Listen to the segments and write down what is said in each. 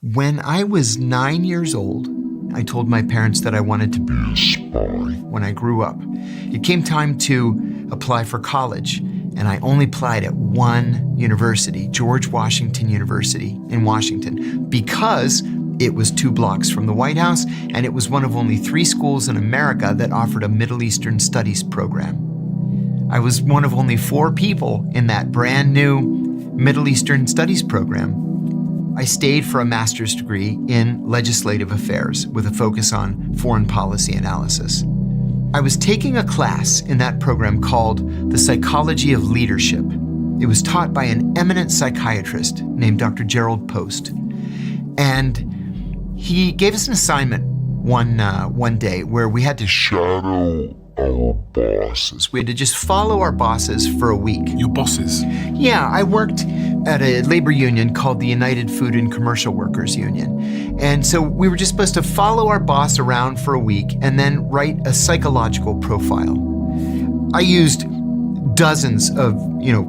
When I was 9 years old, I told my parents that I wanted to be a spy when I grew up. It came time to apply for college, and I only applied at one university, George Washington University in Washington, because it was 2 blocks from the White House, and it was one of only 3 schools in America that offered a Middle Eastern Studies program. I was one of only 4 people in that brand new Middle Eastern Studies program. I stayed for a master's degree in legislative affairs with a focus on foreign policy analysis. I was taking a class in that program called The Psychology of Leadership. It was taught by an eminent psychiatrist named Dr. Gerald Post. And he gave us an assignment one day where we had to shadow our bosses. We had to just follow our bosses for a week. Your bosses? Yeah, I worked at a labor union called the United Food and Commercial Workers Union. And so we were just supposed to follow our boss around for a week and then write a psychological profile. I used dozens of,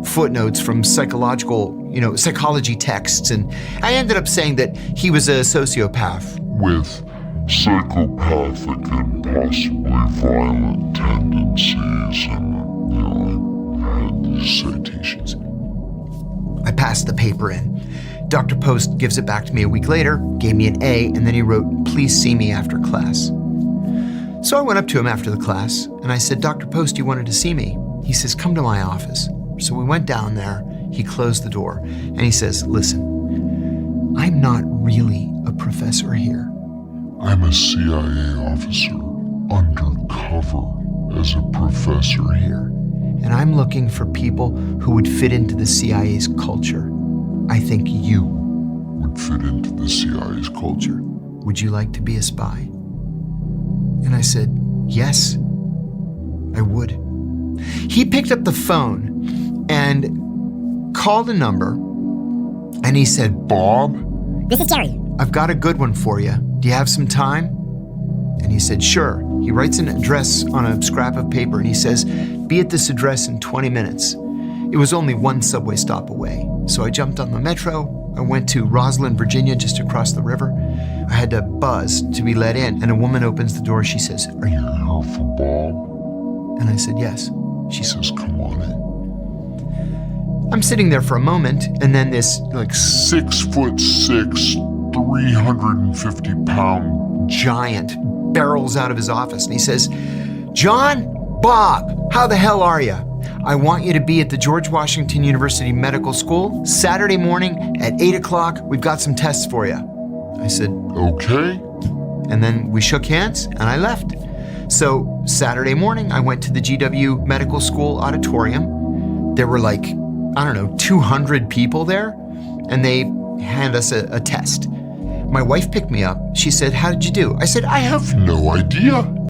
footnotes from psychology texts, and I ended up saying that he was a sociopath with psychopathic and possibly violent tendencies, and I had these citations. I passed the paper in. Dr. Post gives it back to me a week later, gave me an A, and then he wrote, "Please see me after class." So I went up to him after the class, and I said, "Dr. Post, you wanted to see me?" He says, "Come to my office." So we went down there, he closed the door, and he says, "Listen, I'm not really a professor here. I'm a CIA officer, undercover as a professor here. And I'm looking for people who would fit into the CIA's culture. I think you would fit into the CIA's culture. Would you like to be a spy?" And I said, "Yes, I would." He picked up the phone and called a number, and he said, "Bob? This is Jerry. I've got a good one for you. Do you have some time?" And he said, "Sure." He writes an address on a scrap of paper, and he says, "Be at this address in 20 minutes. It was only 1 subway stop away. So I jumped on the metro. I went to Roslyn, Virginia, just across the river. I had to buzz to be let in, and a woman opens the door. She says, "Are you here for Bob?" And I said, "Yes." She says, "Come on in." I'm sitting there for a moment, and then this 6'6", 350-pound giant barrels out of his office, and he says, "John, Bob, how the hell are you? I want you to be at the George Washington University Medical School Saturday morning at 8 o'clock. We've got some tests for you." I said, "Okay." And then we shook hands, and I left. So Saturday morning, I went to the GW Medical School auditorium. There were 200 people there, and they handed us a test. My wife picked me up. She said, "How did you do?" I said, "I have no idea."